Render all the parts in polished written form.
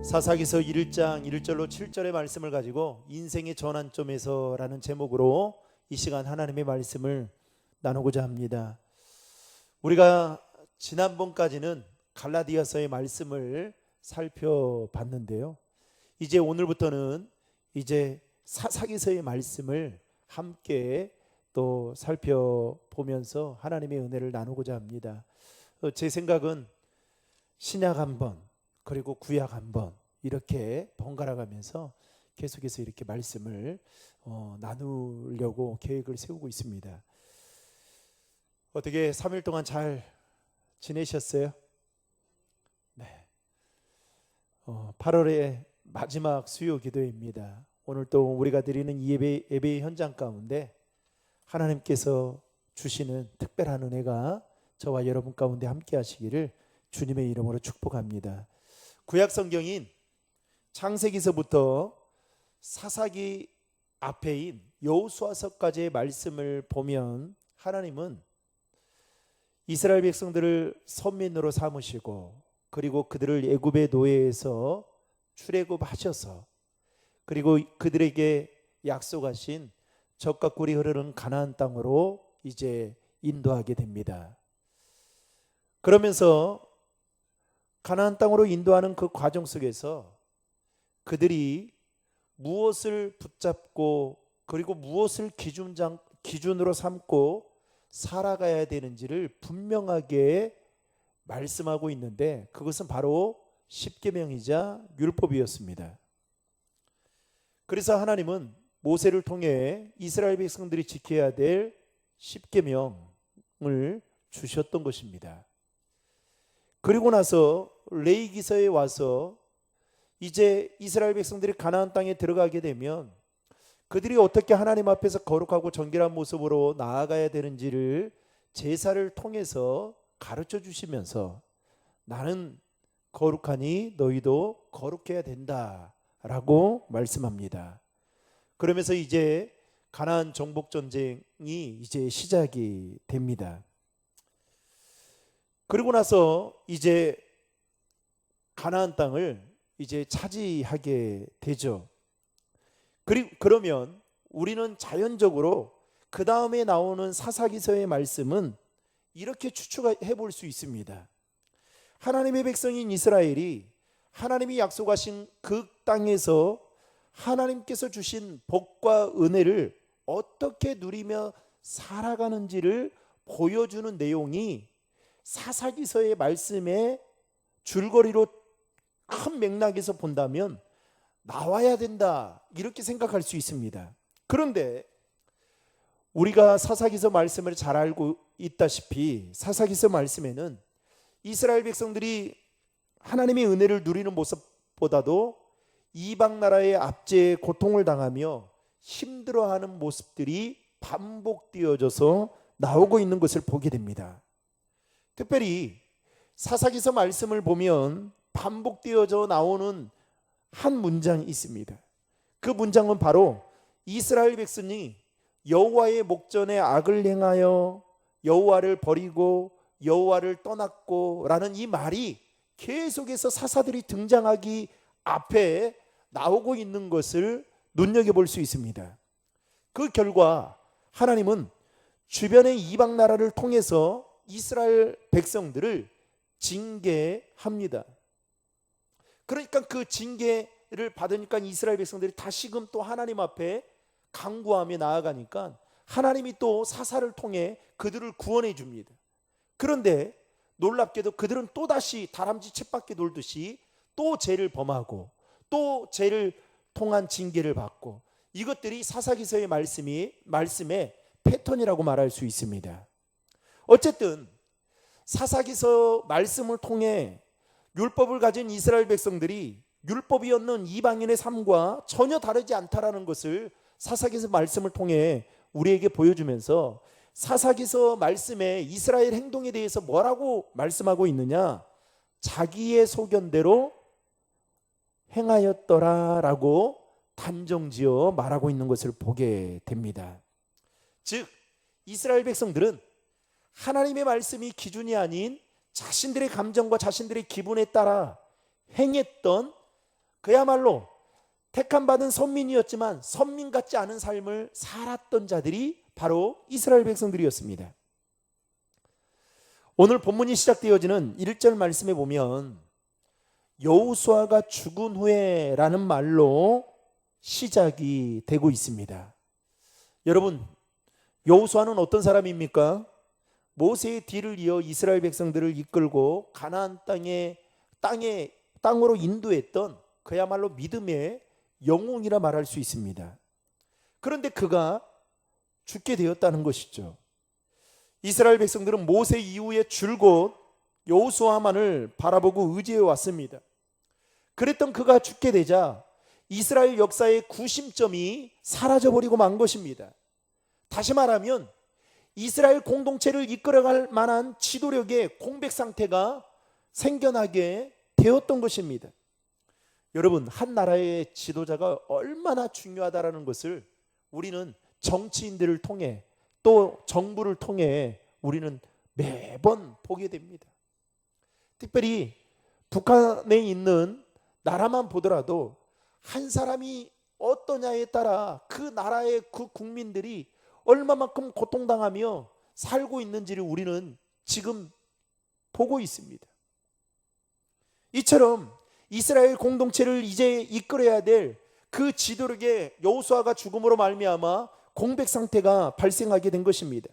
사사기서 1장 1절로 7절의 말씀을 가지고 인생의 전환점에서 라는 제목으로 이 시간 하나님의 말씀을 나누고자 합니다. 우리가 지난번까지는 갈라디아서의 말씀을 살펴봤는데요, 이제 오늘부터는 이제 사사기서의 말씀을 함께 또 살펴보면서 하나님의 은혜를 나누고자 합니다. 제 생각은 신약 한번 그리고 구약 한번 이렇게 번갈아 가면서 계속해서 이렇게 말씀을 나누려고 계획을 세우고 있습니다. 어떻게 3일 동안 잘 지내셨어요? 네. 8월의 마지막 수요 기도입니다. 오늘 또 우리가 드리는 예배의 현장 가운데 하나님께서 주시는 특별한 은혜가 저와 여러분 가운데 함께 하시기를 주님의 이름으로 축복합니다. 구약 성경인 창세기서부터 사사기 앞에인 여호수아서까지의 말씀을 보면 하나님은 이스라엘 백성들을 선민으로 삼으시고 그리고 그들을 애굽의 노예에서 출애굽하셔서 그리고 그들에게 약속하신 젖과 꿀이 흐르는 가나안 땅으로 이제 인도하게 됩니다. 그러면서 가나안 땅으로 인도하는 그 과정 속에서 그들이 무엇을 붙잡고 그리고 무엇을 기준으로 삼고 살아가야 되는지를 분명하게 말씀하고 있는데, 그것은 바로 십계명이자 율법이었습니다. 그래서 하나님은 모세를 통해 이스라엘 백성들이 지켜야 될 십계명을 주셨던 것입니다. 그리고 나서 레위기서에 와서 이제 이스라엘 백성들이 가나안 땅에 들어가게 되면 그들이 어떻게 하나님 앞에서 거룩하고 정결한 모습으로 나아가야 되는지를 제사를 통해서 가르쳐 주시면서 나는 거룩하니 너희도 거룩해야 된다라고 말씀합니다. 그러면서 이제 가나안 정복 전쟁이 이제 시작이 됩니다. 그리고 나서 이제 가나안 땅을 이제 차지하게 되죠. 그러면 우리는 자연적으로 그 다음에 나오는 사사기서의 말씀은 이렇게 추측해 볼 수 있습니다. 하나님의 백성인 이스라엘이 하나님이 약속하신 그 땅에서 하나님께서 주신 복과 은혜를 어떻게 누리며 살아가는지를 보여주는 내용이 사사기서의 말씀의 줄거리로 큰 맥락에서 본다면 나와야 된다, 이렇게 생각할 수 있습니다. 그런데 우리가 사사기서 말씀을 잘 알고 있다시피 사사기서 말씀에는 이스라엘 백성들이 하나님의 은혜를 누리는 모습보다도 이방 나라의 압제에 고통을 당하며 힘들어하는 모습들이 반복되어져서 나오고 있는 것을 보게 됩니다. 특별히 사사기서 말씀을 보면 반복되어져 나오는 한 문장이 있습니다. 그 문장은 바로 이스라엘 백성이 여호와의 목전에 악을 행하여 여호와를 버리고 여호와를 떠났고 라는 이 말이 계속해서 사사들이 등장하기 앞에 나오고 있는 것을 눈여겨볼 수 있습니다. 그 결과 하나님은 주변의 이방 나라를 통해서 이스라엘 백성들을 징계합니다. 그러니까 그 징계를 받으니까 이스라엘 백성들이 다시금 또 하나님 앞에 간구하며 나아가니까 하나님이 또 사사를 통해 그들을 구원해 줍니다. 그런데 놀랍게도 그들은 또다시 다람쥐 쳇바퀴 돌듯이 또 죄를 범하고 또 죄를 통한 징계를 받고, 이것들이 사사기서의 말씀의 패턴이라고 말할 수 있습니다. 어쨌든 사사기서 말씀을 통해 율법을 가진 이스라엘 백성들이 율법이 없는 이방인의 삶과 전혀 다르지 않다라는 것을 사사기서 말씀을 통해 우리에게 보여주면서 사사기서 말씀에 이스라엘 행동에 대해서 뭐라고 말씀하고 있느냐, 자기의 소견대로 행하였더라라고 단정지어 말하고 있는 것을 보게 됩니다. 즉 이스라엘 백성들은 하나님의 말씀이 기준이 아닌 자신들의 감정과 자신들의 기분에 따라 행했던 그야말로 택함받은 선민이었지만 선민 같지 않은 삶을 살았던 자들이 바로 이스라엘 백성들이었습니다. 오늘 본문이 시작되어지는 1절 말씀에 보면 여호수아가 죽은 후에라는 말로 시작이 되고 있습니다. 여러분, 여호수아는 어떤 사람입니까? 모세의 뒤를 이어 이스라엘 백성들을 이끌고 가나안 땅으로 인도했던 그야말로 믿음의 영웅이라 말할 수 있습니다. 그런데 그가 죽게 되었다는 것이죠. 이스라엘 백성들은 모세 이후에 줄곧 여호수아만을 바라보고 의지해 왔습니다. 그랬던 그가 죽게 되자 이스라엘 역사의 구심점이 사라져버리고 만 것입니다. 다시 말하면 이스라엘 공동체를 이끌어갈 만한 지도력의 공백 상태가 생겨나게 되었던 것입니다. 여러분, 한 나라의 지도자가 얼마나 중요하다는 것을 우리는 정치인들을 통해 또 정부를 통해 우리는 매번 보게 됩니다. 특별히 북한에 있는 나라만 보더라도 한 사람이 어떠냐에 따라 그 나라의 그 국민들이 얼마만큼 고통당하며 살고 있는지를 우리는 지금 보고 있습니다. 이처럼 이스라엘 공동체를 이제 이끌어야 될 그 지도력의 여호수아가 죽음으로 말미암아 공백 상태가 발생하게 된 것입니다.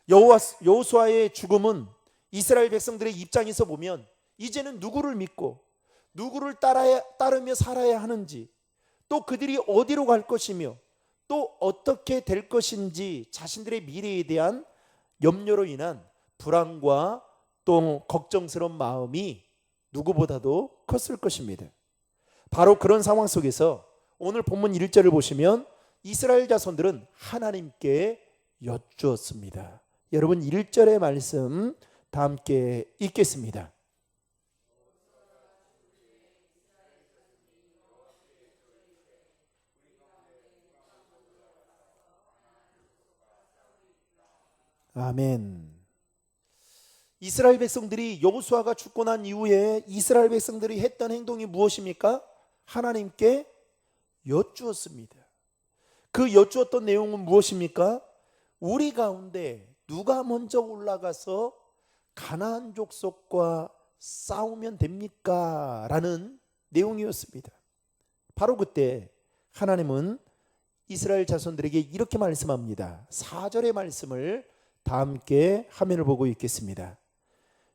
여호수아의 죽음은 이스라엘 백성들의 입장에서 보면 이제는 누구를 믿고 누구를 따르며 살아야 하는지, 또 그들이 어디로 갈 것이며 또 어떻게 될 것인지 자신들의 미래에 대한 염려로 인한 불안과 또 걱정스러운 마음이 누구보다도 컸을 것입니다. 바로 그런 상황 속에서 오늘 본문 1절을 보시면 이스라엘 자손들은 하나님께 여쭈었습니다. 여러분, 1절의 말씀 다 함께 읽겠습니다. 아멘. 이스라엘 백성들이 여호수아가 죽고 난 이후에 이스라엘 백성들이 했던 행동이 무엇입니까? 하나님께 여쭈었습니다. 그 여쭈었던 내용은 무엇입니까? 우리 가운데 누가 먼저 올라가서 가나안 족속과 싸우면 됩니까? 라는 내용이었습니다. 바로 그때 하나님은 이스라엘 자손들에게 이렇게 말씀합니다. 4절의 말씀을 다 함께 화면을 보고 읽겠습니다.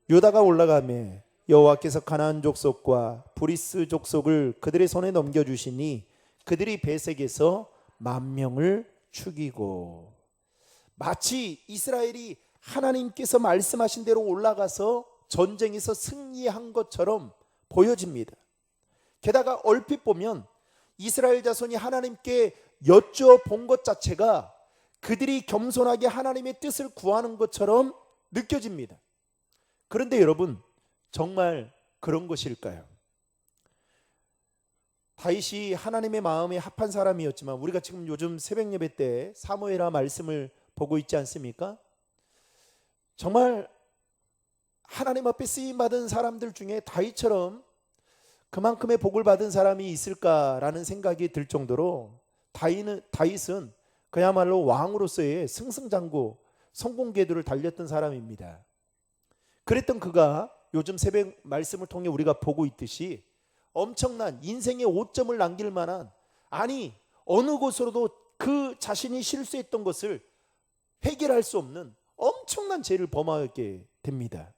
유다가 올라가매 여호와께서 가나안 족속과 브리스 족속을 그들의 손에 넘겨주시니 그들이 베색에서 10,000명을 죽이고. 마치 이스라엘이 하나님께서 말씀하신 대로 올라가서 전쟁에서 승리한 것처럼 보여집니다. 게다가 얼핏 보면 이스라엘 자손이 하나님께 여쭈어본 것 자체가 그들이 겸손하게 하나님의 뜻을 구하는 것처럼 느껴집니다. 그런데 여러분, 정말 그런 것일까요? 다윗이 하나님의 마음에 합한 사람이었지만 우리가 지금 요즘 새벽 예배 때 사무엘하 말씀을 보고 있지 않습니까? 정말 하나님 앞에 쓰임받은 사람들 중에 다윗처럼 그만큼의 복을 받은 사람이 있을까라는 생각이 들 정도로 다윗은 그야말로 왕으로서의 승승장구, 성공궤도를 달렸던 사람입니다. 그랬던 그가 요즘 새벽 말씀을 통해 우리가 보고 있듯이 엄청난 인생의 오점을 남길 만한, 아니 어느 곳으로도 그 자신이 실수했던 것을 해결할 수 없는 엄청난 죄를 범하게 됩니다.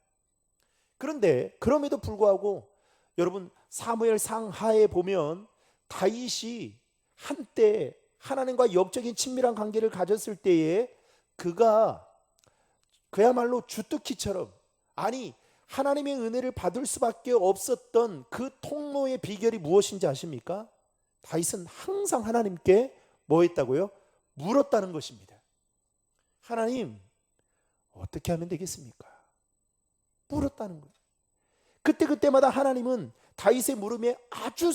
그런데 그럼에도 불구하고 여러분, 사무엘 상하에 보면 다윗이 한때 하나님과 영적인 친밀한 관계를 가졌을 때에 그가 그야말로 주특기처럼, 아니 하나님의 은혜를 받을 수밖에 없었던 그 통로의 비결이 무엇인지 아십니까? 다윗은 항상 하나님께 뭐 했다고요? 물었다는 것입니다. 하나님, 어떻게 하면 되겠습니까? 물었다는 거예요. 그때마다 하나님은 다윗의 물음에 아주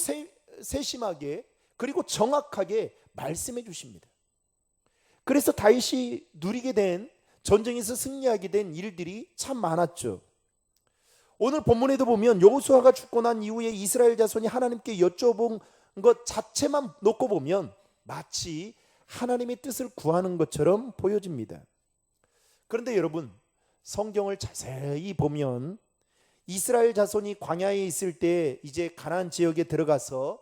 세심하게 그리고 정확하게 말씀해 주십니다. 그래서 다윗이 누리게 된, 전쟁에서 승리하게 된 일들이 참 많았죠. 오늘 본문에도 보면 여호수아가 죽고 난 이후에 이스라엘 자손이 하나님께 여쭤본 것 자체만 놓고 보면 마치 하나님의 뜻을 구하는 것처럼 보여집니다. 그런데 여러분, 성경을 자세히 보면 이스라엘 자손이 광야에 있을 때 이제 가나안 지역에 들어가서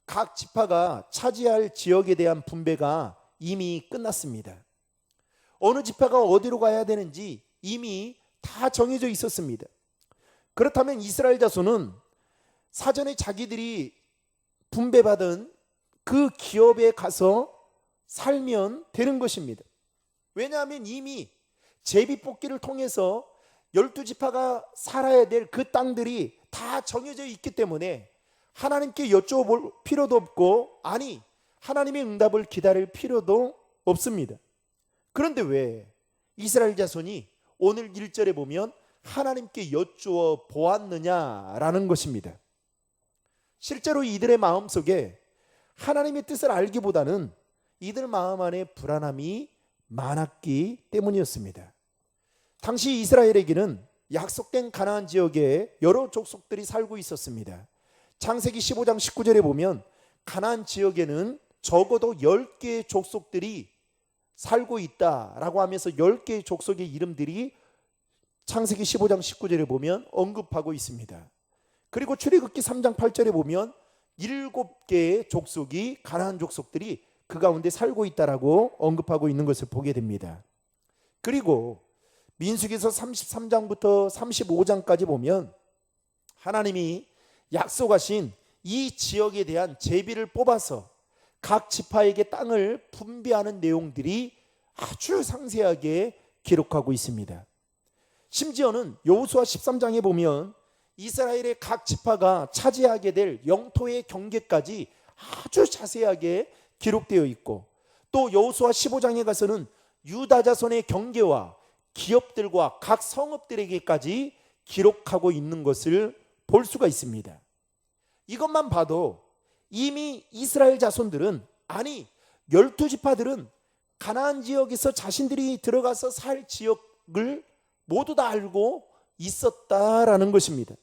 각 지파가 차지할 지역에 대한 분배가 이미 끝났습니다. 어느 지파가 어디로 가야 되는지 이미 다 정해져 있었습니다. 그렇다면 이스라엘 자손은 사전에 자기들이 분배받은 그 기업에 가서 살면 되는 것입니다. 왜냐하면 이미 제비뽑기를 통해서 12지파가 살아야 될 그 땅들이 다 정해져 있기 때문에 하나님께 여쭤볼 필요도 없고, 아니 하나님의 응답을 기다릴 필요도 없습니다. 그런데 왜 이스라엘 자손이 오늘 1절에 보면 하나님께 여쭈어 보았느냐라는 것입니다. 실제로 이들의 마음속에 하나님의 뜻을 알기보다는 이들 마음 안에 불안함이 많았기 때문이었습니다. 당시 이스라엘에게는 약속된 가나안 지역에 여러 족속들이 살고 있었습니다. 창세기 15장 19절에 보면 가나안 지역에는 적어도 10개의 족속들이 살고 있다라고 하면서 10개의 족속의 이름들이 창세기 15장 19절에 보면 언급하고 있습니다. 그리고 출애굽기 3장 8절에 보면 7개의 족속이, 가나안 족속들이 그 가운데 살고 있다라고 언급하고 있는 것을 보게 됩니다. 그리고 민수기서 33장부터 35장까지 보면 하나님이 약속하신 이 지역에 대한 제비를 뽑아서 각 지파에게 땅을 분배하는 내용들이 아주 상세하게 기록하고 있습니다. 심지어는 여호수아 13장에 보면 이스라엘의 각 지파가 차지하게 될 영토의 경계까지 아주 자세하게 기록되어 있고, 또 여호수아 15장에 가서는 유다 자손의 경계와 기업들과 각 성읍들에게까지 기록하고 있는 것을 볼 수가 있습니다. 이것만 봐도 이미 이스라엘 자손들은, 아니 12지파들은 가나안 지역에서 자신들이 들어가서 살 지역을 모두 다 알고 있었다라는 것입니다.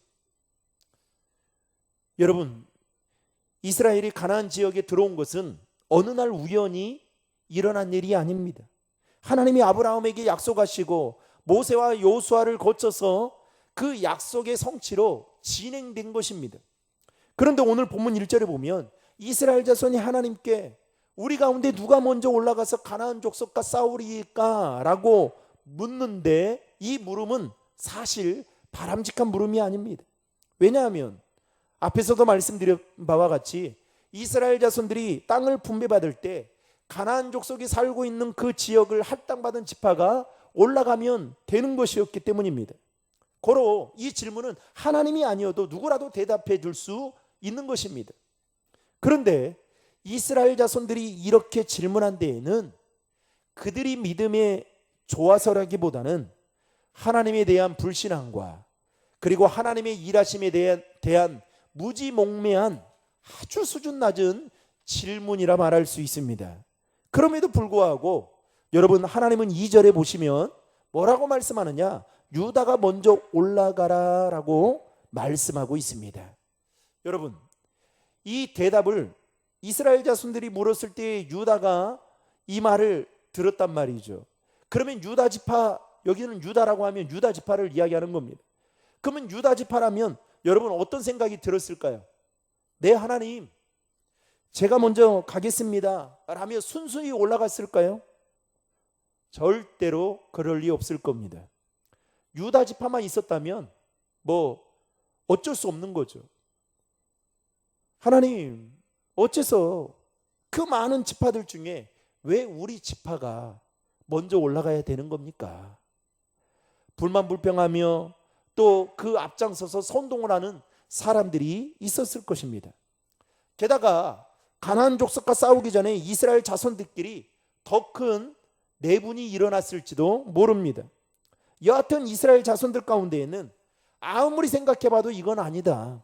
여러분, 이스라엘이 가나안 지역에 들어온 것은 어느 날 우연히 일어난 일이 아닙니다. 하나님이 아브라함에게 약속하시고 모세와 여호수아를 거쳐서 그 약속의 성취로 진행된 것입니다. 그런데 오늘 본문 1절에 보면 이스라엘 자손이 하나님께 우리 가운데 누가 먼저 올라가서 가나안 족속과 싸우리까? 라고 묻는데, 이 물음은 사실 바람직한 물음이 아닙니다. 왜냐하면 앞에서도 말씀드린 바와 같이 이스라엘 자손들이 땅을 분배받을 때 가나안 족속이 살고 있는 그 지역을 할당받은 지파가 올라가면 되는 것이었기 때문입니다. 고로 이 질문은 하나님이 아니어도 누구라도 대답해 줄 수 있는 것입니다. 그런데 이스라엘 자손들이 이렇게 질문한 데에는 그들이 믿음에 좋아서라기보다는 하나님에 대한 불신앙과 그리고 하나님의 일하심에 대한 무지몽매한 아주 수준 낮은 질문이라 말할 수 있습니다. 그럼에도 불구하고 여러분, 하나님은 2절에 보시면 뭐라고 말씀하느냐? 유다가 먼저 올라가라 라고 말씀하고 있습니다. 여러분, 이 대답을 이스라엘 자손들이 물었을 때 유다가 이 말을 들었단 말이죠. 그러면 유다 지파, 여기는 유다라고 하면 유다 지파를 이야기하는 겁니다. 그러면 유다 지파라면 여러분 어떤 생각이 들었을까요? 네, 하나님, 제가 먼저 가겠습니다 라며 순순히 올라갔을까요? 절대로 그럴 리 없을 겁니다. 유다 지파만 있었다면 어쩔 수 없는 거죠. 하나님, 어째서 그 많은 지파들 중에 왜 우리 지파가 먼저 올라가야 되는 겁니까? 불만불평하며 또 그 앞장서서 선동을 하는 사람들이 있었을 것입니다. 게다가 가나안 족속과 싸우기 전에 이스라엘 자손들끼리 더 큰 내분이 일어났을지도 모릅니다. 여하튼 이스라엘 자손들 가운데에는 아무리 생각해봐도 이건 아니다.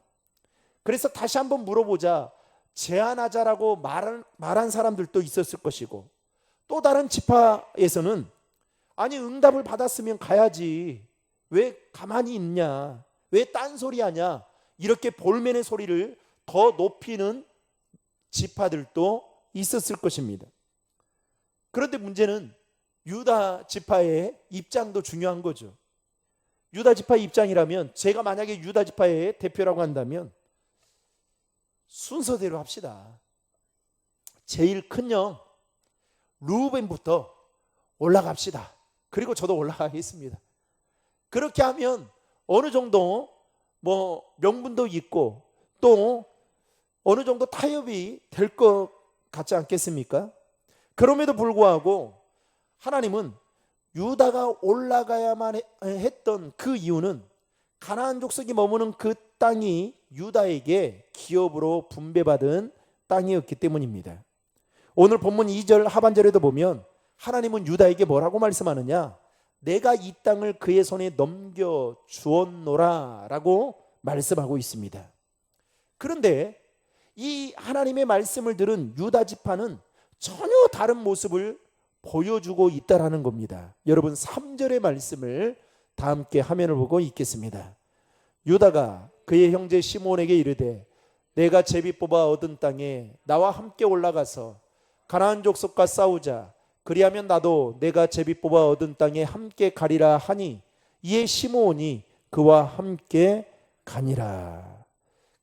그래서 다시 한번 물어보자, 제안하자라고 말한 사람들도 있었을 것이고, 또 다른 지파에서는 아니 응답을 받았으면 가야지 왜 가만히 있냐, 왜 딴소리 하냐? 이렇게 볼멘의 소리를 더 높이는 지파들도 있었을 것입니다. 그런데 문제는 유다 지파의 입장도 중요한 거죠. 유다 지파의 입장이라면, 제가 만약에 유다 지파의 대표라고 한다면 순서대로 합시다. 제일 큰 형 루벤부터 올라갑시다. 그리고 저도 올라가겠습니다. 그렇게 하면 어느 정도 명분도 있고 또 어느 정도 타협이 될 것 같지 않겠습니까? 그럼에도 불구하고 하나님은 유다가 올라가야만 했던 그 이유는 가나안 족속이 머무는 그 땅이 유다에게 기업으로 분배받은 땅이었기 때문입니다. 오늘 본문 2절 하반절에도 보면 하나님은 유다에게 뭐라고 말씀하느냐? 내가 이 땅을 그의 손에 넘겨 주었노라 라고 말씀하고 있습니다. 그런데 이 하나님의 말씀을 들은 유다 지파는 전혀 다른 모습을 보여주고 있다라는 겁니다. 여러분 3절의 말씀을 다 함께 화면을 보고 읽겠습니다. 유다가 그의 형제 시므온에게 이르되 내가 제비 뽑아 얻은 땅에 나와 함께 올라가서 가나안 족속과 싸우자. 그리하면 나도 내가 제비 뽑아 얻은 땅에 함께 가리라 하니 이에 시므온이 그와 함께 가니라.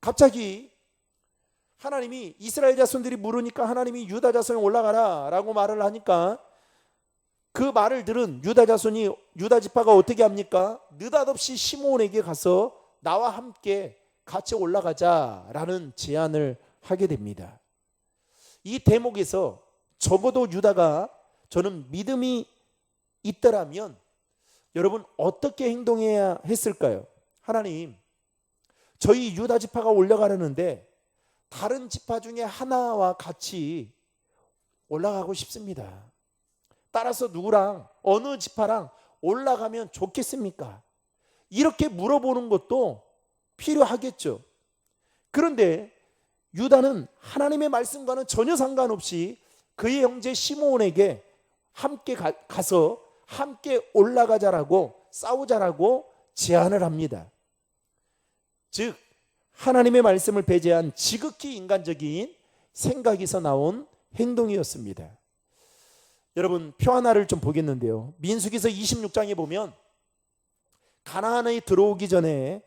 갑자기 하나님이 이스라엘 자손들이 물으니까 하나님이 유다 자손에 올라가라 라고 말을 하니까 그 말을 들은 유다 자손이, 유다 지파가 어떻게 합니까? 느닷없이 시므온에게 가서 나와 함께 같이 올라가자라는 제안을 하게 됩니다. 이 대목에서 적어도 유다가, 저는 믿음이 있더라면 여러분 어떻게 행동해야 했을까요? 하나님, 저희 유다 지파가 올라가려는데 다른 지파 중에 하나와 같이 올라가고 싶습니다. 따라서 누구랑, 어느 지파랑 올라가면 좋겠습니까? 이렇게 물어보는 것도 필요하겠죠. 그런데 유다는 하나님의 말씀과는 전혀 상관없이 그의 형제 시므온에게 함께 가서 함께 올라가자라고, 싸우자라고 제안을 합니다. 즉 하나님의 말씀을 배제한 지극히 인간적인 생각에서 나온 행동이었습니다. 여러분 표 하나를 좀 보겠는데요. 민수기서 26장에 보면 가나안에 들어오기 전에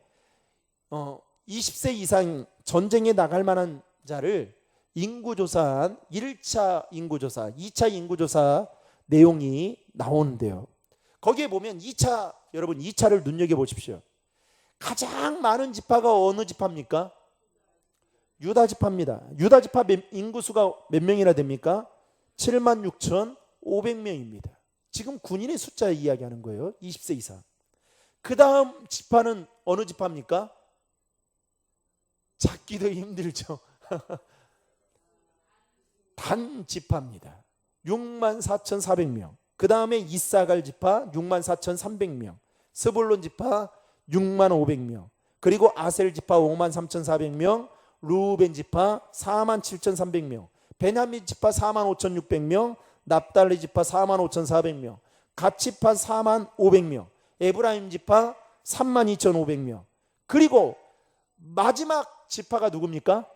20세 이상 전쟁에 나갈 만한 자를 인구조사한 1차 인구조사, 2차 인구조사 내용이 나오는데요. 거기에 보면 2차, 여러분 2차를 눈여겨보십시오. 가장 많은 지파가 어느 지파입니까? 유다 지파입니다. 유다 지파 인구수가 몇 명이나 됩니까? 76,500명입니다. 지금 군인의 숫자 이야기하는 거예요. 20세 이상. 그 다음 지파는 어느 지파입니까? 찾기도 힘들죠. 단 지파입니다. 64,400명. 그 다음에 이사갈 지파 64,300명. 스불론 지파 65,000명. 그리고 아셀 지파 53,400명. 루벤 지파 47,300명. 베냐민 지파 45,600명. 납달리 지파 45,400명. 갓 지파 45,500명. 에브라임 지파 32,500명. 그리고 마지막 지파가 누굽니까?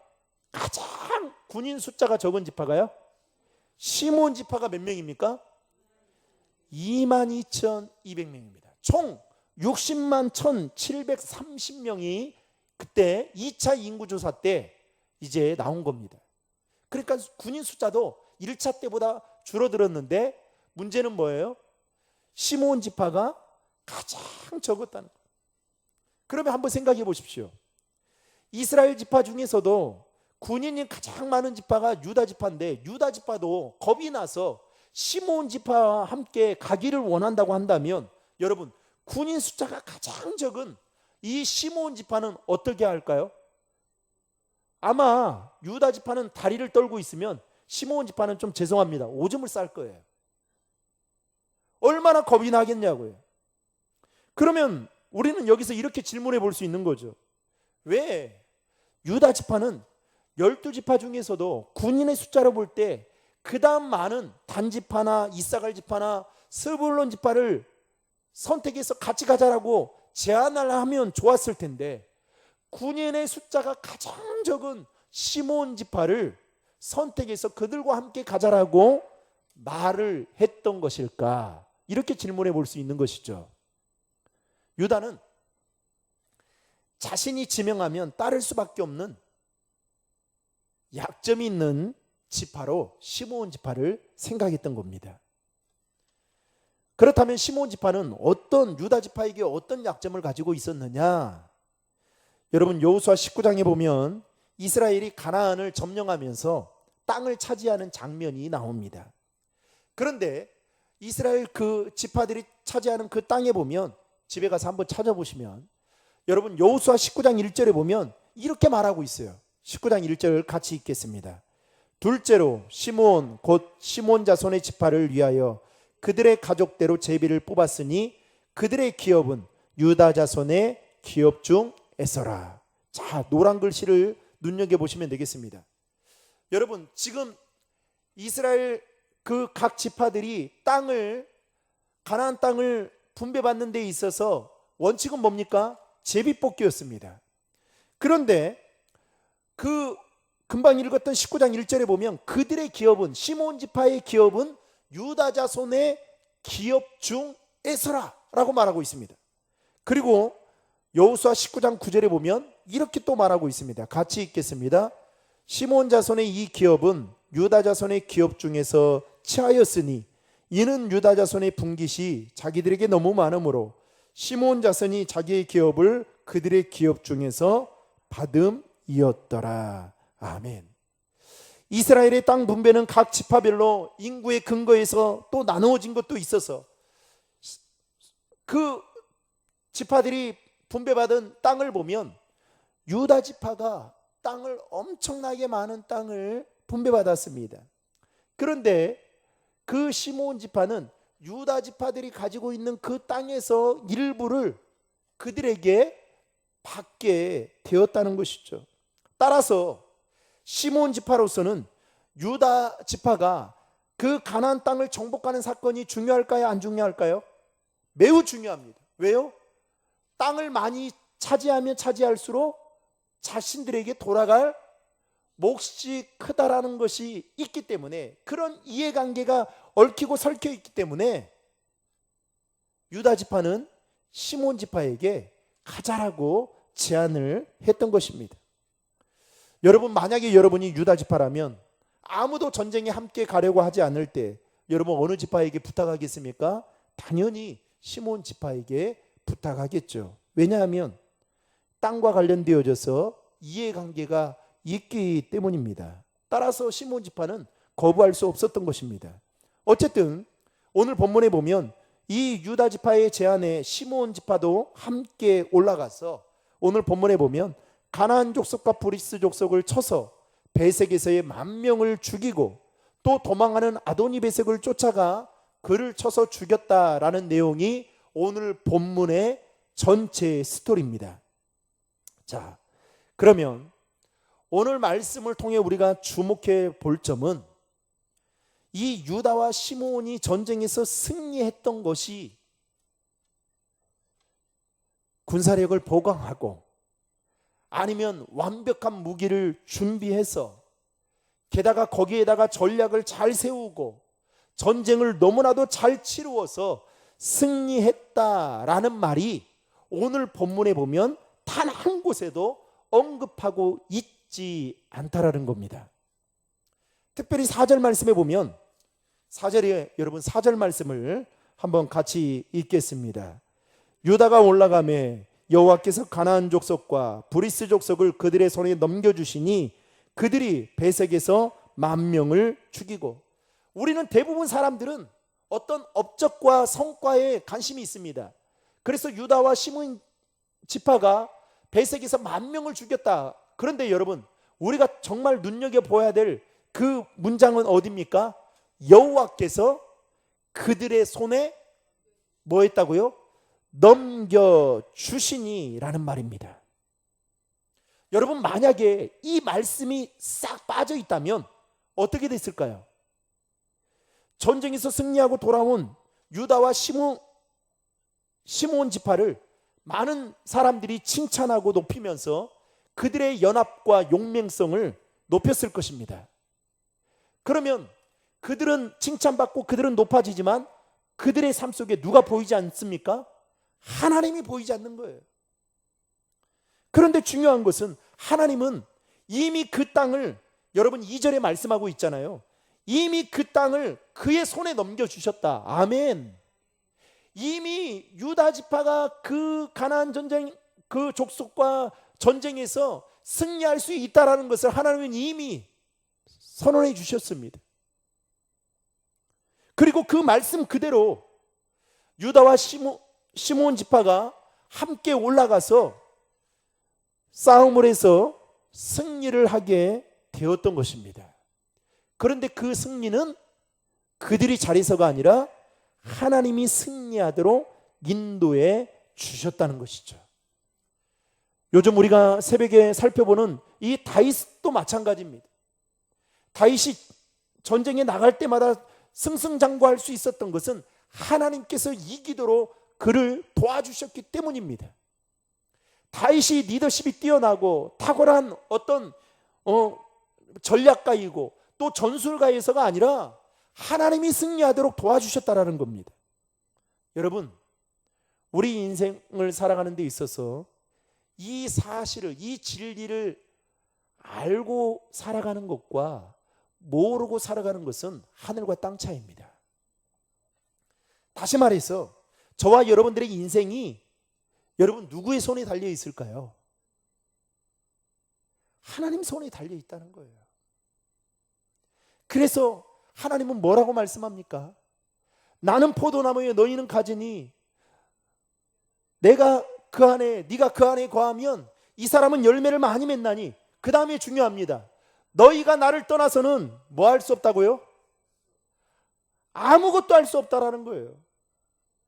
가장 군인 숫자가 적은 지파가요? 시므온 지파가 몇 명입니까? 22,200명입니다. 총 60만 1,730명이 그때 2차 인구조사 때 이제 나온 겁니다. 그러니까 군인 숫자도 1차 때보다 줄어들었는데 문제는 뭐예요? 시므온 지파가 가장 적었다는 거예요. 그러면 한번 생각해 보십시오. 이스라엘 지파 중에서도 군인이 가장 많은 지파가 유다 지파인데 유다 지파도 겁이 나서 시므온 지파와 함께 가기를 원한다고 한다면 여러분 군인 숫자가 가장 적은 이 시므온 지파는 어떻게 할까요? 아마 유다 지파는 다리를 떨고 있으면 시므온 지파는 좀 죄송합니다. 오줌을 쌀 거예요. 얼마나 겁이 나겠냐고요. 그러면 우리는 여기서 이렇게 질문해 볼 수 있는 거죠. 왜 유다 지파는 12지파 중에서도 군인의 숫자로 볼 때 그 다음 많은 단 지파나 이사갈 지파나 스불론 지파를 선택해서 같이 가자라고 제한을 하면 좋았을 텐데 군인의 숫자가 가장 적은 시므온 지파를 선택해서 그들과 함께 가자라고 말을 했던 것일까? 이렇게 질문해 볼 수 있는 것이죠. 유다는 자신이 지명하면 따를 수밖에 없는 약점이 있는 지파로 시므온 지파를 생각했던 겁니다. 그렇다면 시므온 지파는 어떤 유다 지파에게 어떤 약점을 가지고 있었느냐? 여러분 여호수아 19장에 보면 이스라엘이 가나안을 점령하면서 땅을 차지하는 장면이 나옵니다. 그런데 이스라엘 그 지파들이 차지하는 그 땅에 보면 집에 가서 한번 찾아보시면 여러분 여호수아 19장 1절에 보면 이렇게 말하고 있어요. 19장 1절 같이 읽겠습니다. 둘째로 시므온 곧 시므온 자손의 지파를 위하여 그들의 가족대로 제비를 뽑았으니 그들의 기업은 유다 자손의 기업 중 에서라. 자, 노란 글씨를 눈여겨보시면 되겠습니다. 여러분 지금 이스라엘 그 각 지파들이 가나안 땅을 분배받는 데 있어서 원칙은 뭡니까? 제비뽑기였습니다. 그런데 그 금방 읽었던 19장 1절에 보면 그들의 기업은 시므온 지파의 기업은 유다 자손의 기업 중 에서라 라고 말하고 있습니다. 그리고 여호수아 19장 9절에 보면 이렇게 또 말하고 있습니다. 같이 읽겠습니다. 시므온 자손의 이 기업은 유다 자손의 기업 중에서 취하였으니 이는 유다 자손의 분깃이 자기들에게 너무 많으므로 시므온 자손이 자기의 기업을 그들의 기업 중에서 받음이었더라. 아멘. 이스라엘의 땅 분배는 각 지파별로 인구의 근거에서 또 나누어진 것도 있어서 그 지파들이 분배받은 땅을 보면 유다 지파가 땅을 엄청나게 많은 땅을 분배받았습니다. 그런데 그 시므온 지파는 유다 지파들이 가지고 있는 그 땅에서 일부를 그들에게 받게 되었다는 것이죠. 따라서 시므온 지파로서는 유다 지파가 그 가나안 땅을 정복하는 사건이 중요할까요? 안 중요할까요? 매우 중요합니다. 왜요? 땅을 많이 차지하면 차지할수록 자신들에게 돌아갈 몫이 크다라는 것이 있기 때문에, 그런 이해관계가 얽히고 설켜 있기 때문에 유다 지파는 시므온 지파에게 가자라고 제안을 했던 것입니다. 여러분, 만약에 여러분이 유다 지파라면 아무도 전쟁에 함께 가려고 하지 않을 때 여러분 어느 지파에게 부탁하겠습니까? 당연히 시므온 지파에게 부탁하겠죠. 왜냐하면 땅과 관련되어져서 이해관계가 있기 때문입니다. 따라서 시므온 지파는 거부할 수 없었던 것입니다. 어쨌든 오늘 본문에 보면 이 유다 지파의 제안에 시므온 지파도 함께 올라가서 오늘 본문에 보면 가나안 족속과 브리스 족속을 쳐서 베색에서의 10,000명을 죽이고 또 도망하는 아도니 베색을 쫓아가 그를 쳐서 죽였다라는 내용이 오늘 본문의 전체 스토리입니다. 자, 그러면 오늘 말씀을 통해 우리가 주목해 볼 점은 이 유다와 시므온이 전쟁에서 승리했던 것이 군사력을 보강하고 아니면 완벽한 무기를 준비해서 게다가 거기에다가 전략을 잘 세우고 전쟁을 너무나도 잘 치루어서 승리했다라는 말이 오늘 본문에 보면 단 한 곳에도 언급하고 있지 않다라는 겁니다. 특별히 4절 말씀에 보면 4절에 여러분 4절 말씀을 한번 같이 읽겠습니다. 유다가 올라가매 여호와께서 가나안 족속과 브리스 족속을 그들의 손에 넘겨주시니 그들이 베색에서 10,000명을 죽이고, 우리는 대부분 사람들은 어떤 업적과 성과에 관심이 있습니다. 그래서 유다와 시므온 지파가 베색에서 10,000명을 죽였다. 그런데 여러분, 우리가 정말 눈여겨봐야 될 그 문장은 어디입니까? 여호와께서 그들의 손에 뭐 했다고요? 넘겨주시니 라는 말입니다. 여러분, 만약에 이 말씀이 싹 빠져 있다면 어떻게 됐을까요? 전쟁에서 승리하고 돌아온 유다와 시므온 지파를 많은 사람들이 칭찬하고 높이면서 그들의 연합과 용맹성을 높였을 것입니다. 그러면 그들은 칭찬받고 그들은 높아지지만 그들의 삶 속에 누가 보이지 않습니까? 하나님이 보이지 않는 거예요. 그런데 중요한 것은 하나님은 이미 그 땅을, 여러분 2절에 말씀하고 있잖아요. 이미 그 땅을 그의 손에 넘겨주셨다. 아멘. 이미 유다 지파가 그 가나안 전쟁, 그 족속과 전쟁에서 승리할 수 있다라는 것을 하나님은 이미 선언해 주셨습니다. 그리고 그 말씀 그대로 유다와 시므온 지파가 함께 올라가서 싸움을 해서 승리를 하게 되었던 것입니다. 그런데 그 승리는 그들이 잘해서가 아니라 하나님이 승리하도록 인도해 주셨다는 것이죠. 요즘 우리가 새벽에 살펴보는 이 다윗도 마찬가지입니다. 다윗이 전쟁에 나갈 때마다 승승장구할 수 있었던 것은 하나님께서 이기도록 그를 도와주셨기 때문입니다. 다윗이 리더십이 뛰어나고 탁월한 어떤 전략가이고 또 전술가에서가 아니라 하나님이 승리하도록 도와주셨다라는 겁니다. 여러분, 우리 인생을 살아가는 데 있어서 이 사실을, 이 진리를 알고 살아가는 것과 모르고 살아가는 것은 하늘과 땅 차이입니다. 다시 말해서 저와 여러분들의 인생이 여러분 누구의 손에 달려 있을까요? 하나님 손에 달려 있다는 거예요. 그래서 하나님은 뭐라고 말씀합니까? 나는 포도나무에 너희는 가지니 네가 그 안에 거하면 이 사람은 열매를 많이 맺나니. 그 다음에 중요합니다. 너희가 나를 떠나서는 뭐 할 수 없다고요? 아무것도 할 수 없다라는 거예요.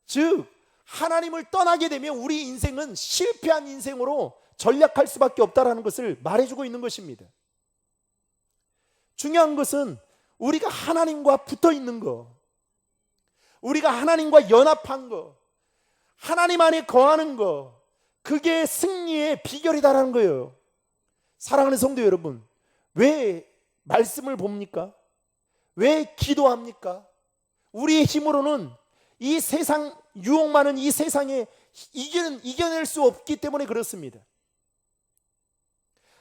즉 하나님을 떠나게 되면 우리 인생은 실패한 인생으로 전락할 수밖에 없다라는 것을 말해주고 있는 것입니다. 중요한 것은 우리가 하나님과 붙어 있는 거, 우리가 하나님과 연합한 거, 하나님 안에 거하는 거, 그게 승리의 비결이다라는 거예요. 사랑하는 성도 여러분, 왜 말씀을 봅니까? 왜 기도합니까? 우리의 힘으로는 이 세상, 유혹 많은 이 세상에 이겨낼 수 없기 때문에 그렇습니다.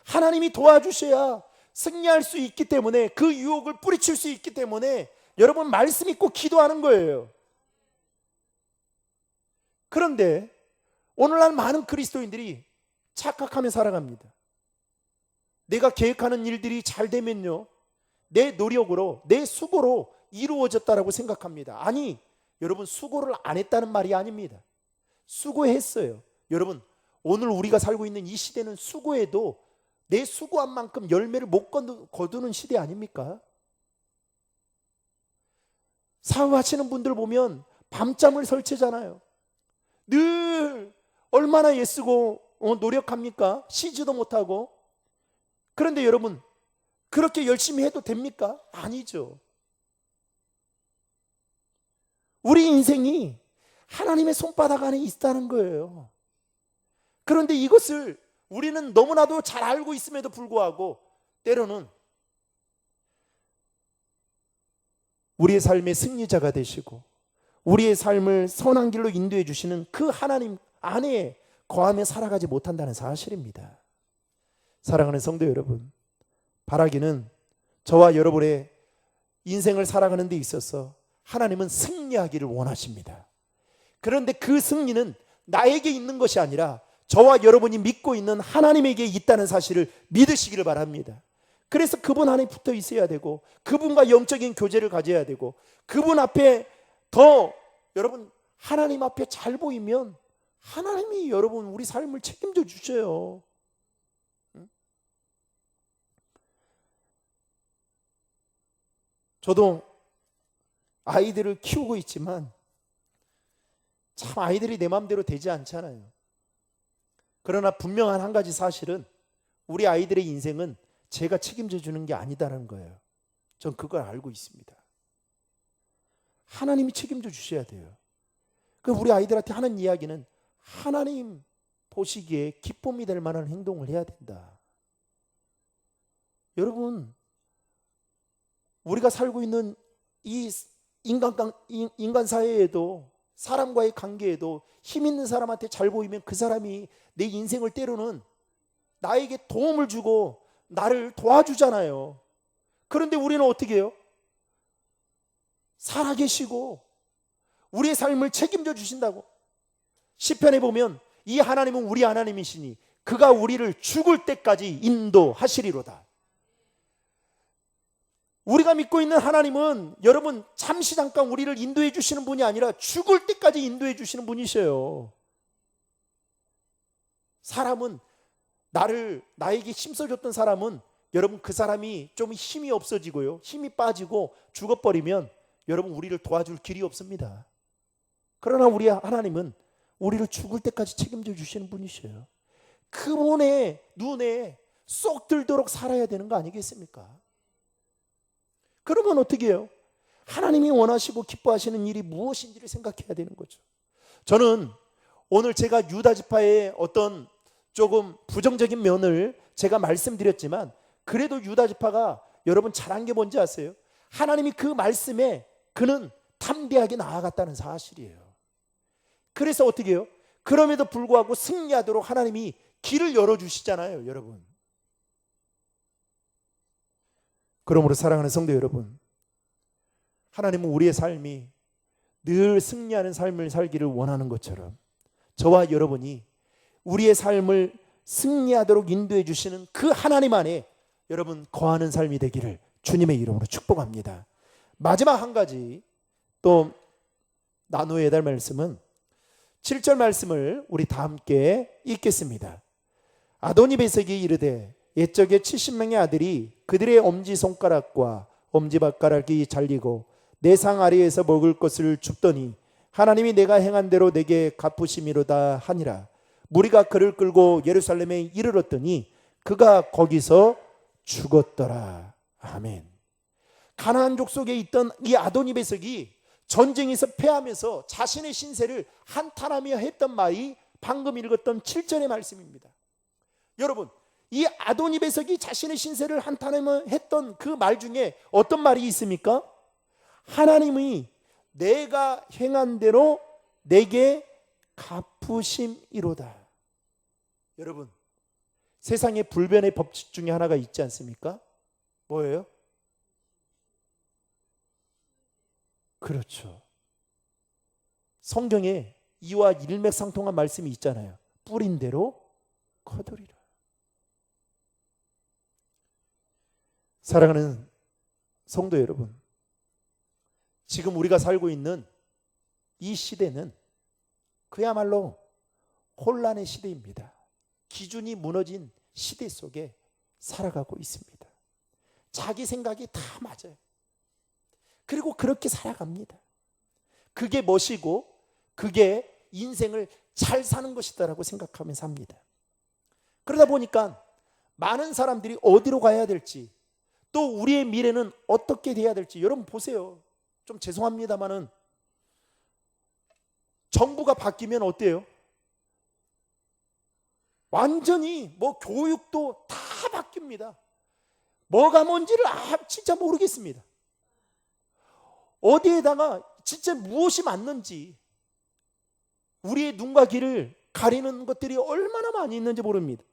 하나님이 도와주셔야 승리할 수 있기 때문에, 그 유혹을 뿌리칠 수 있기 때문에 여러분 말씀 읽고 기도하는 거예요. 그런데 오늘날 많은 그리스도인들이 착각하며 살아갑니다. 내가 계획하는 일들이 잘 되면요, 내 노력으로, 내 수고로 이루어졌다라고 생각합니다. 아니, 여러분 수고를 안 했다는 말이 아닙니다. 수고했어요. 여러분, 오늘 우리가 살고 있는 이 시대는 수고해도 내 수고한 만큼 열매를 못 거두는 시대 아닙니까? 사업하시는 분들 보면 밤잠을 설치잖아요. 늘 얼마나 애쓰고 노력합니까? 쉬지도 못하고. 그런데 여러분, 그렇게 열심히 해도 됩니까? 아니죠. 우리 인생이 하나님의 손바닥 안에 있다는 거예요. 그런데 이것을 우리는 너무나도 잘 알고 있음에도 불구하고 때로는 우리의 삶의 승리자가 되시고 우리의 삶을 선한 길로 인도해 주시는 그 하나님 안에 거하며 살아가지 못한다는 사실입니다. 사랑하는 성도 여러분, 바라기는 저와 여러분의 인생을 살아가는 데 있어서 하나님은 승리하기를 원하십니다. 그런데 그 승리는 나에게 있는 것이 아니라 저와 여러분이 믿고 있는 하나님에게 있다는 사실을 믿으시기를 바랍니다. 그래서 그분 안에 붙어 있어야 되고, 그분과 영적인 교제를 가져야 되고, 그분 앞에 더 여러분 하나님 앞에 잘 보이면 하나님이 여러분 우리 삶을 책임져 주셔요. 저도 아이들을 키우고 있지만 참 아이들이 내 마음대로 되지 않잖아요. 그러나 분명한 한 가지 사실은 우리 아이들의 인생은 제가 책임져 주는 게 아니다라는 거예요. 전 그걸 알고 있습니다. 하나님이 책임져 주셔야 돼요. 그 우리 아이들한테 하는 이야기는 하나님 보시기에 기쁨이 될 만한 행동을 해야 된다. 여러분, 우리가 살고 있는 이 인간 사회에도, 사람과의 관계에도 힘 있는 사람한테 잘 보이면 그 사람이 내 인생을 때로는 나에게 도움을 주고 나를 도와주잖아요. 그런데 우리는 어떻게 해요? 살아계시고 우리의 삶을 책임져 주신다고. 시편에 보면 이 하나님은 우리 하나님이시니 그가 우리를 죽을 때까지 인도하시리로다. 우리가 믿고 있는 하나님은 여러분 잠시 잠깐 우리를 인도해 주시는 분이 아니라 죽을 때까지 인도해 주시는 분이셔요. 사람은 나에게 힘써줬던 사람은 여러분 그 사람이 좀 힘이 없어지고요, 힘이 빠지고 죽어버리면 여러분 우리를 도와줄 길이 없습니다. 그러나 우리 하나님은 우리를 죽을 때까지 책임져 주시는 분이셔요. 그분의 눈에 쏙 들도록 살아야 되는 거 아니겠습니까? 그러면 어떻게 해요? 하나님이 원하시고 기뻐하시는 일이 무엇인지를 생각해야 되는 거죠. 저는 오늘 제가 유다 지파의 어떤 조금 부정적인 면을 제가 말씀드렸지만 그래도 유다 지파가 여러분 잘한 게 뭔지 아세요? 하나님이 그 말씀에 그는 담대하게 나아갔다는 사실이에요. 그래서 어떻게 해요? 그럼에도 불구하고 승리하도록 하나님이 길을 열어주시잖아요, 여러분. 그러므로 사랑하는 성도 여러분, 하나님은 우리의 삶이 늘 승리하는 삶을 살기를 원하는 것처럼 저와 여러분이 우리의 삶을 승리하도록 인도해 주시는 그 하나님 안에 여러분 거하는 삶이 되기를 주님의 이름으로 축복합니다. 마지막 한 가지 또 나누어야 될 말씀은 7절 말씀을 우리 다 함께 읽겠습니다. 아도니베섹이 이르되 옛적에 70명의 아들이 그들의 엄지손가락과 엄지발가락이 잘리고 내 상 아래에서 먹을 것을 줍더니 하나님이 내가 행한 대로 내게 갚으심이로다 하니라. 무리가 그를 끌고 예루살렘에 이르렀더니 그가 거기서 죽었더라. 아멘. 가나안 족속에 있던 이 아도니베섹이 전쟁에서 패하면서 자신의 신세를 한탄하며 했던 말이 방금 읽었던 7절의 말씀입니다. 여러분, 이 아도니베섹이 자신의 신세를 한탄하며 했던 그 말 중에 어떤 말이 있습니까? 하나님이 내가 행한 대로 내게 갚으심이로다. 여러분, 세상에 불변의 법칙 중에 하나가 있지 않습니까? 뭐예요? 그렇죠. 성경에 이와 일맥상통한 말씀이 있잖아요. 뿌린 대로 거두리라. 사랑하는 성도 여러분, 지금 우리가 살고 있는 이 시대는 그야말로 혼란의 시대입니다. 기준이 무너진 시대 속에 살아가고 있습니다. 자기 생각이 다 맞아요. 그리고 그렇게 살아갑니다. 그게 멋이고 그게 인생을 잘 사는 것이다라고 생각하며 삽니다. 그러다 보니까 많은 사람들이 어디로 가야 될지, 또 우리의 미래는 어떻게 돼야 될지, 여러분 보세요. 좀 죄송합니다마는 정부가 바뀌면 어때요? 완전히 뭐 교육도 다 바뀝니다. 뭐가 뭔지를 진짜 모르겠습니다. 어디에다가 진짜 무엇이 맞는지, 우리의 눈과 귀를 가리는 것들이 얼마나 많이 있는지 모릅니다.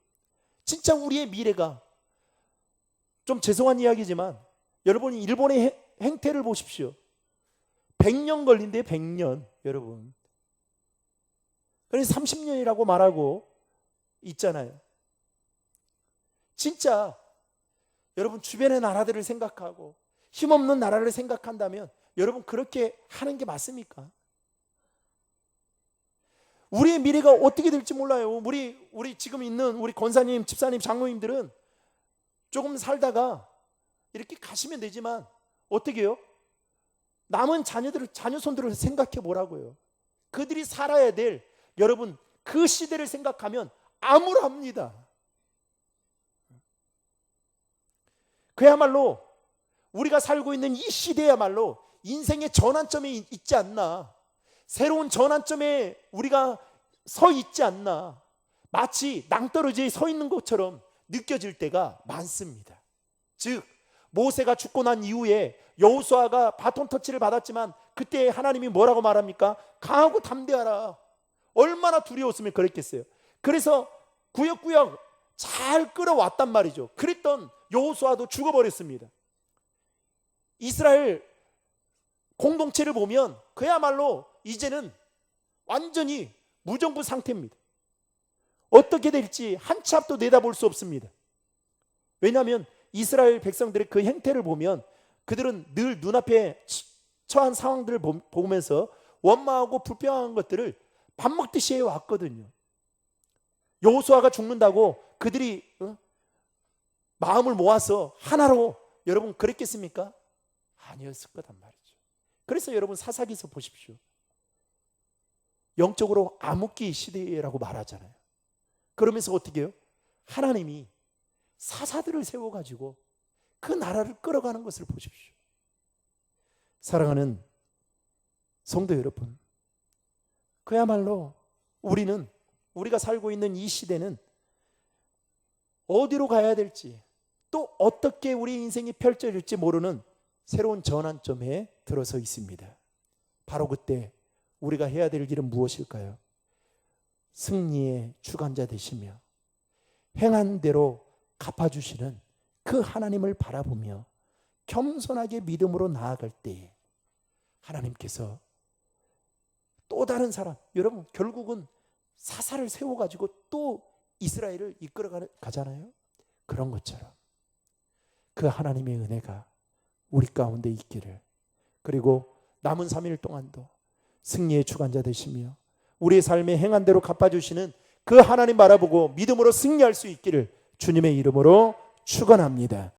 진짜 우리의 미래가, 좀 죄송한 이야기지만 여러분이 일본의 행태를 보십시오. 100년 걸린대요. 100년. 여러분, 그래서 30년이라고 말하고 있잖아요. 진짜 여러분 주변의 나라들을 생각하고 힘없는 나라를 생각한다면 여러분 그렇게 하는 게 맞습니까? 우리의 미래가 어떻게 될지 몰라요. 우리 지금 있는 우리 권사님, 집사님, 장로님들은 조금 살다가 이렇게 가시면 되지만 어떻게 해요? 남은 자녀손들을 생각해 보라고요. 그들이 살아야 될, 여러분 그 시대를 생각하면 암울합니다. 그야말로 우리가 살고 있는 이 시대야말로 인생의 전환점에 있지 않나, 새로운 전환점에 우리가 서 있지 않나. 마치 낭떠러지에 서 있는 것처럼 느껴질 때가 많습니다. 즉 모세가 죽고 난 이후에 여호수아가 바톤 터치를 받았지만 그때 하나님이 뭐라고 말합니까? 강하고 담대하라. 얼마나 두려웠으면 그랬겠어요. 그래서 구역구역 잘 끌어왔단 말이죠. 그랬던 여호수아도 죽어버렸습니다. 이스라엘 공동체를 보면 그야말로 이제는 완전히 무정부 상태입니다. 어떻게 될지 한치 앞도 내다볼 수 없습니다. 왜냐하면 이스라엘 백성들의 그 행태를 보면 그들은 늘 눈앞에 처한 상황들을 보면서 원망하고 불평한 것들을 밥 먹듯이 해왔거든요. 여호수아가 죽는다고 그들이 마음을 모아서 하나로 여러분 그랬겠습니까? 아니었을 거단 말이죠. 그래서 여러분 사사기서 보십시오. 영적으로 암흑기 시대라고 말하잖아요. 그러면서 어떻게 해요? 하나님이 사사들을 세워가지고 그 나라를 끌어가는 것을 보십시오. 사랑하는 성도 여러분, 그야말로 우리가 살고 있는 이 시대는 어디로 가야 될지 또 어떻게 우리 인생이 펼쳐질지 모르는 새로운 전환점에 들어서 있습니다. 바로 그때 우리가 해야 될 일은 무엇일까요? 승리의 주관자 되시며 행한 대로 갚아주시는 그 하나님을 바라보며 겸손하게 믿음으로 나아갈 때에 하나님께서 또 다른 사람, 여러분 결국은 사사를 세워가지고 또 이스라엘을 이끌어 가잖아요. 그런 것처럼 그 하나님의 은혜가 우리 가운데 있기를, 그리고 남은 3일 동안도 승리의 주관자 되시며 우리의 삶에 행한 대로 갚아주시는 그 하나님 바라보고 믿음으로 승리할 수 있기를 주님의 이름으로 축원합니다.